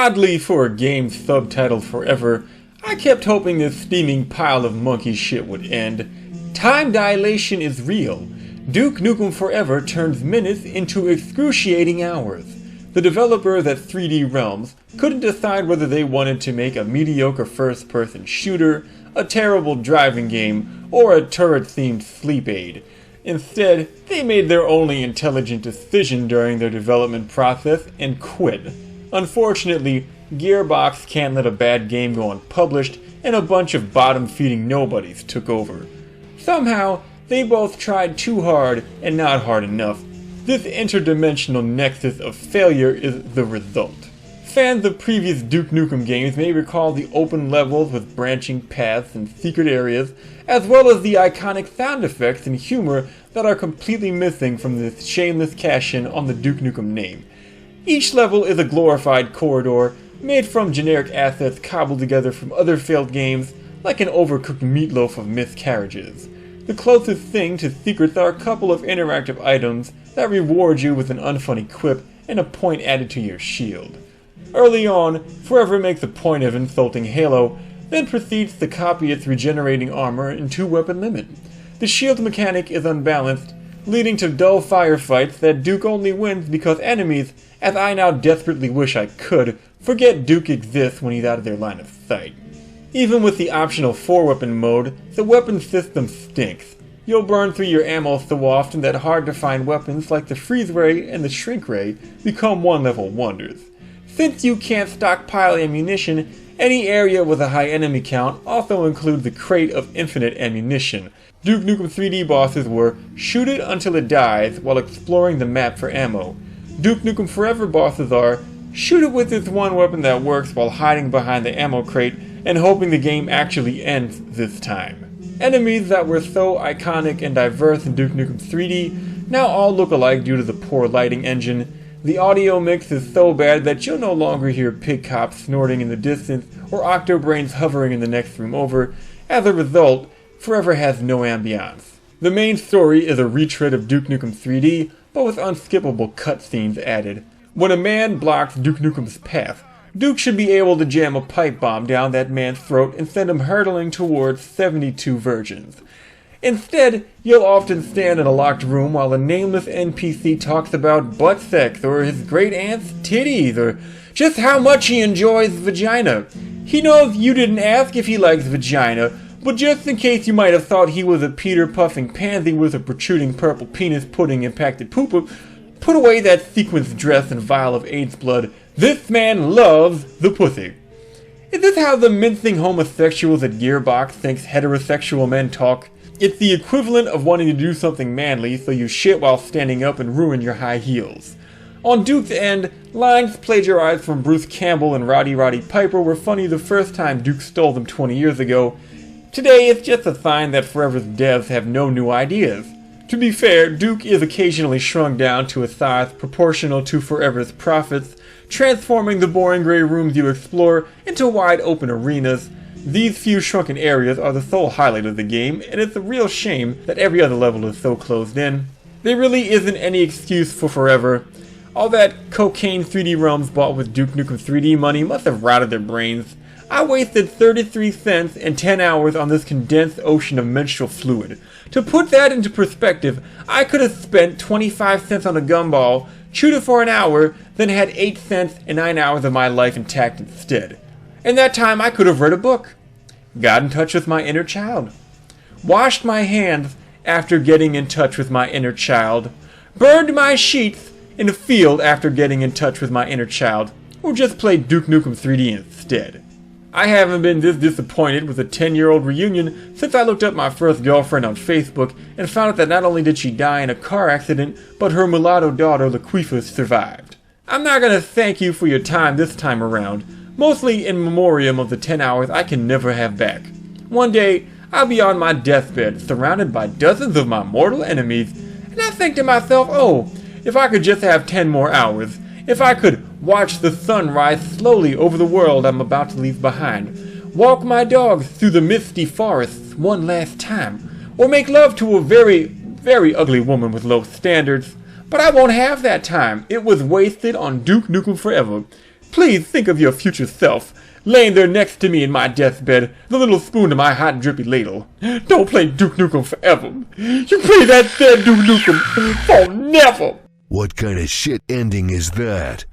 Oddly, for a game subtitled Forever, I kept hoping this steaming pile of monkey shit would end. Time dilation is real. Duke Nukem Forever turns minutes into excruciating hours. The developers at 3D Realms couldn't decide whether they wanted to make a mediocre first-person shooter, a terrible driving game, or a turret-themed sleep aid. Instead, they made their only intelligent decision during their development process and quit. Unfortunately, Gearbox can't let a bad game go unpublished, and a bunch of bottom-feeding nobodies took over. Somehow, they both tried too hard and not hard enough. This interdimensional nexus of failure is the result. Fans of previous Duke Nukem games may recall the open levels with branching paths and secret areas, as well as the iconic sound effects and humor that are completely missing from this shameless cash-in on the Duke Nukem name. Each level is a glorified corridor, made from generic assets cobbled together from other failed games, like an overcooked meatloaf of miscarriages. The closest thing to secrets are a couple of interactive items that reward you with an unfunny quip and a point added to your shield. Early on, Forever makes a point of insulting Halo, then proceeds to copy its regenerating armor and two-weapon limit. The shield mechanic is unbalanced, leading to dull firefights that Duke only wins because enemies, as I now desperately wish I could, forget Duke exists when he's out of their line of sight. Even with the optional 4-weapon mode, the weapon system stinks. You'll burn through your ammo so often that hard-to-find weapons like the freeze ray and the shrink ray become one-level wonders. Since you can't stockpile ammunition, any area with a high enemy count also includes the crate of infinite ammunition. Duke Nukem 3D bosses were shoot it until it dies while exploring the map for ammo. Duke Nukem Forever bosses are shoot it with this one weapon that works while hiding behind the ammo crate and hoping the game actually ends this time. Enemies that were so iconic and diverse in Duke Nukem 3D now all look alike due to the poor lighting engine. The audio mix is so bad that you'll no longer hear pig cops snorting in the distance or octobrains hovering in the next room over. As a result, Forever has no ambiance. The main story is a retread of Duke Nukem 3D, but with unskippable cutscenes added. When a man blocks Duke Nukem's path, Duke should be able to jam a pipe bomb down that man's throat and send him hurtling towards 72 virgins. Instead, you'll often stand in a locked room while a nameless NPC talks about butt sex or his great-aunt's titties or just how much he enjoys vagina. He knows you didn't ask if he likes vagina, but just in case you might have thought he was a Peter-puffing pansy with a protruding purple penis pudding impacted pooper, put away that sequenced dress and vial of AIDS blood. This man loves the pussy. Is this how the mincing homosexuals at Gearbox thinks heterosexual men talk? It's the equivalent of wanting to do something manly, so you shit while standing up and ruin your high heels. On Duke's end, lines plagiarized from Bruce Campbell and Roddy Piper were funny the first time Duke stole them 20 years ago. Today, it's just a sign that Forever's devs have no new ideas. To be fair, Duke is occasionally shrunk down to a size proportional to Forever's profits, transforming the boring grey rooms you explore into wide-open arenas. These few shrunken areas are the sole highlight of the game, and it's a real shame that every other level is so closed in. There really isn't any excuse for Forever. All that cocaine 3D Realms bought with Duke Nukem 3D money must have rotted their brains. I wasted 33 cents and 10 hours on this condensed ocean of menstrual fluid. To put that into perspective, I could have spent 25 cents on a gumball, chewed it for an hour, then had 8 cents and 9 hours of my life intact instead. In that time, I could have read a book, got in touch with my inner child, washed my hands after getting in touch with my inner child, burned my sheets in a field after getting in touch with my inner child, or just played Duke Nukem 3D instead. I haven't been this disappointed with a 10-year-old reunion since I looked up my first girlfriend on Facebook and found out that not only did she die in a car accident, but her mulatto daughter Laquifa survived. I'm not gonna thank you for your time this time around, mostly in memoriam of the 10 hours I can never have back. One day, I'll be on my deathbed, surrounded by dozens of my mortal enemies, and I think to myself, oh, if I could just have 10 more hours, if I could watch the sun rise slowly over the world I'm about to leave behind, walk my dogs through the misty forests one last time, or make love to a very, very ugly woman with low standards, but I won't have that time. It was wasted on Duke Nukem Forever. Please think of your future self, laying there next to me in my deathbed, the little spoon to my hot drippy ladle. Don't play Duke Nukem Forever. You play that there Duke Nukem for never. What kind of shit ending is that?